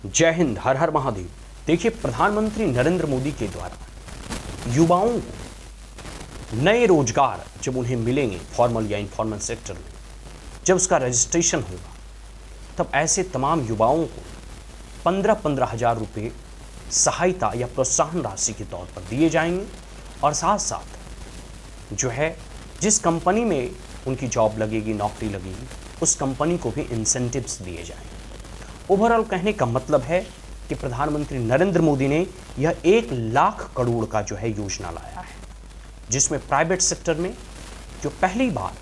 जय हिंद, हर हर महादेव। देखिए, प्रधानमंत्री नरेंद्र मोदी के द्वारा युवाओं को नए रोजगार जब उन्हें मिलेंगे फॉर्मल या इनफॉर्मल सेक्टर में, जब उसका रजिस्ट्रेशन होगा, तब ऐसे तमाम युवाओं को 15-15 हज़ार रुपये सहायता या प्रोत्साहन राशि के तौर पर दिए जाएंगे। और साथ साथ जो है, जिस कंपनी में उनकी जॉब लगेगी, नौकरी लगेगी, उस कंपनी को भी इंसेंटिव्स दिए जाएंगे। ओवरऑल कहने का मतलब है कि प्रधानमंत्री नरेंद्र मोदी ने यह 1 लाख करोड़ का जो है योजना लाया है, जिसमें प्राइवेट सेक्टर में जो पहली बार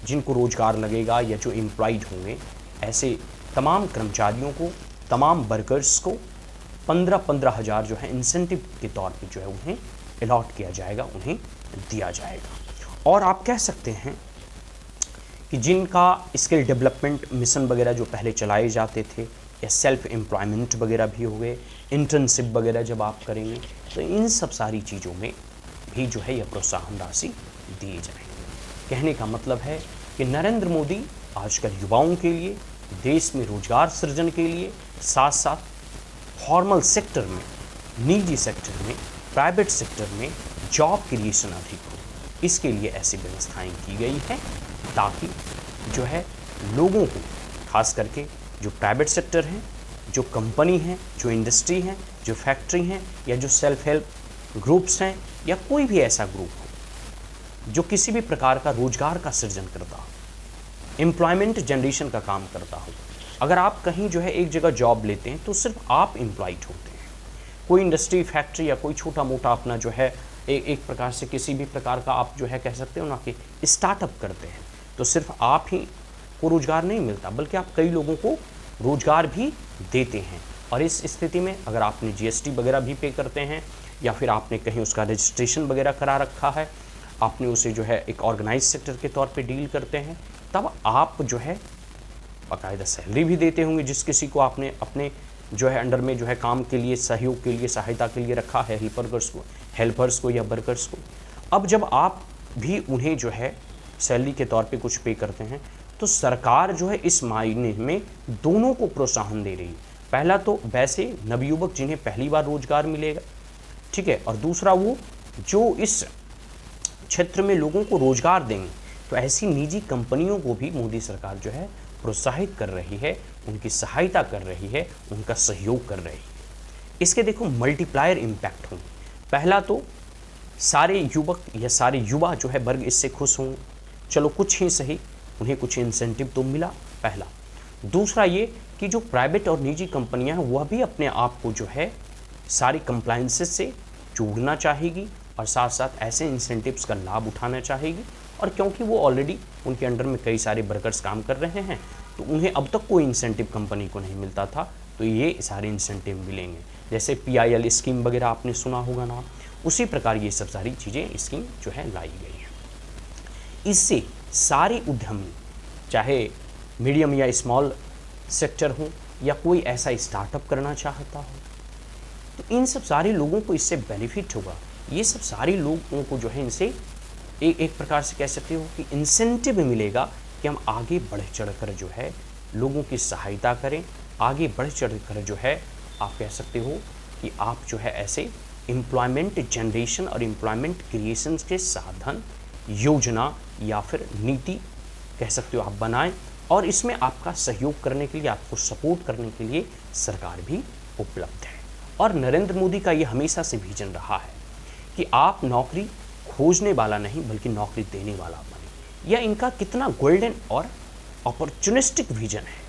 जिनको रोजगार लगेगा या जो एम्प्लॉयड होंगे, ऐसे तमाम कर्मचारियों को, तमाम वर्कर्स को 15-15 हज़ार जो है इंसेंटिव के तौर पे जो है उन्हें अलॉट किया जाएगा, उन्हें दिया जाएगा। और आप कह सकते हैं कि जिनका स्किल डेवलपमेंट मिशन वगैरह जो पहले चलाए जाते थे, या सेल्फ एम्प्लॉयमेंट वगैरह भी हो गए, इंटर्नशिप वगैरह जब आप करेंगे, तो इन सब सारी चीज़ों में भी जो है यह प्रोत्साहन राशि दी जाएगी। कहने का मतलब है कि नरेंद्र मोदी आजकल युवाओं के लिए, देश में रोजगार सृजन के लिए, साथ साथ फॉर्मल सेक्टर में, निजी सेक्टर में, प्राइवेट सेक्टर में जॉब क्रिएशन अधिक हो, इसके लिए ऐसी व्यवस्थाएं की गई हैं ताकि जो है लोगों को, खास करके जो प्राइवेट सेक्टर हैं, जो कंपनी हैं, जो इंडस्ट्री हैं, जो फैक्ट्री हैं, या जो सेल्फ हेल्प ग्रुप्स हैं, या कोई भी ऐसा ग्रुप हो जो किसी भी प्रकार का रोजगार का सृजन करता हो, एम्प्लॉयमेंट जनरेशन का काम करता हो। अगर आप कहीं जो है एक जगह जॉब लेते हैं तो सिर्फ आप एम्प्लॉयड होते हैं। कोई इंडस्ट्री, फैक्ट्री या कोई छोटा मोटा अपना जो है एक प्रकार से किसी भी प्रकार का आप जो है कह सकते हो ना कि स्टार्टअप करते हैं, तो सिर्फ आप ही को रोजगार नहीं मिलता, बल्कि आप कई लोगों को रोजगार भी देते हैं। और इस स्थिति में अगर आपने जीएसटी वगैरह भी पे करते हैं, या फिर आपने कहीं उसका रजिस्ट्रेशन वगैरह करा रखा है, आपने उसे जो है एक ऑर्गेनाइज सेक्टर के तौर पे डील करते हैं, तब आप जो है बाकायदा सैलरी भी देते होंगे जिस किसी को आपने अपने जो है अंडर में जो है काम के लिए, सहयोग के लिए, सहायता के लिए रखा है, हेल्पर्स को या वर्कर्स को। अब जब आप भी उन्हें जो है सैलरी के तौर पे कुछ पे करते हैं, तो सरकार जो है इस मायने में दोनों को प्रोत्साहन दे रही है। पहला तो वैसे नवयुवक जिन्हें पहली बार रोजगार मिलेगा, ठीक है, और दूसरा वो जो इस क्षेत्र में लोगों को रोजगार देंगे, तो ऐसी निजी कंपनियों को भी मोदी सरकार जो है प्रोत्साहित कर रही है, उनकी सहायता कर रही है, उनका सहयोग कर रही है। इसके देखो मल्टीप्लायर इम्पैक्ट होंगे। पहला तो सारे युवक या सारे युवा जो है वर्ग इससे खुश होंगे, चलो कुछ ही सही उन्हें कुछ इंसेंटिव तो मिला, पहला। दूसरा ये कि जो प्राइवेट और निजी कंपनियां हैं वह भी अपने आप को जो है सारी कंप्लायंसेस से जोड़ना चाहेगी और साथ साथ ऐसे इंसेंटिव्स का लाभ उठाना चाहेगी। और क्योंकि वो ऑलरेडी उनके अंडर में कई सारे वर्कर्स काम कर रहे हैं, तो उन्हें अब तक कोई इंसेंटिव कंपनी को नहीं मिलता था, तो ये सारे इंसेंटिव मिलेंगे। जैसे PIL स्कीम वगैरह आपने सुना होगा ना, उसी प्रकार ये सब सारी चीज़ें स्कीम जो है लाई गई हैं। इससे सारे उद्यमी, चाहे मीडियम या स्मॉल सेक्टर हो या कोई ऐसा स्टार्टअप करना चाहता हो, तो इन सब सारे लोगों को इससे बेनिफिट होगा। ये सब सारे लोगों को जो है इनसे एक प्रकार से कह सकते हो कि इंसेंटिव मिलेगा कि हम आगे बढ़ चढ़कर जो है लोगों की सहायता करें, आगे बढ़ चढ़कर जो है आप कह सकते हो कि आप जो है ऐसे एम्प्लॉयमेंट जनरेशन और एम्प्लॉयमेंट क्रिएशन के साधन, योजना या फिर नीति कह सकते हो आप बनाएं, और इसमें आपका सहयोग करने के लिए, आपको सपोर्ट करने के लिए सरकार भी उपलब्ध है। और नरेंद्र मोदी का ये हमेशा से विजन रहा है कि आप नौकरी खोजने वाला नहीं बल्कि नौकरी देने वाला बने। यह इनका कितना गोल्डन और अपॉर्चुनिस्टिक विजन है,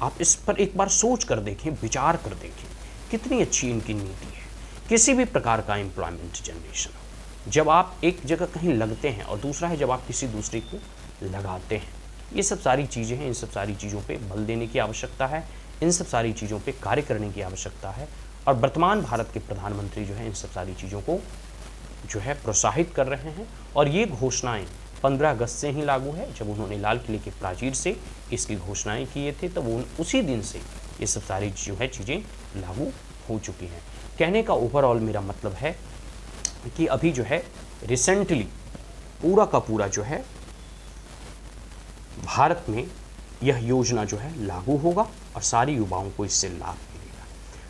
आप इस पर एक बार सोच कर देखें, विचार कर देखें, कितनी अच्छी इनकी नीति है। किसी भी प्रकार का एम्प्लॉयमेंट जनरेशन हो, जब आप एक जगह कहीं लगते हैं, और दूसरा है जब आप किसी दूसरे को लगाते हैं। ये सब सारी चीज़ें हैं, इन सब सारी चीज़ों पे बल देने की आवश्यकता है, इन सब सारी चीज़ों पे कार्य करने की आवश्यकता है। और वर्तमान भारत के प्रधानमंत्री जो है इन सब सारी चीज़ों को जो है प्रोत्साहित कर रहे हैं। और ये घोषणाएं 15 अगस्त से ही लागू है। जब उन्होंने लाल किले के प्राचीर से इसकी घोषणाएं किए थे, तब वो उसी दिन से ये सब सारी जो है चीज़ें लागू हो चुकी हैं। कहने का ओवरऑल मेरा मतलब है कि अभी जो है रिसेंटली पूरा का पूरा जो है भारत में यह योजना जो है लागू होगा और सारे युवाओं को इससे लाभ मिलेगा।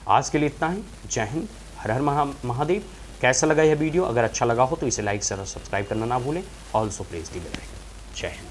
आज के लिए इतना ही। जय हिंद, हर हर महादेव। कैसा लगा यह वीडियो? अगर अच्छा लगा हो तो इसे लाइक शेयर और सब्सक्राइब करना ना भूलें। Also press the bell icon. जय हिंद।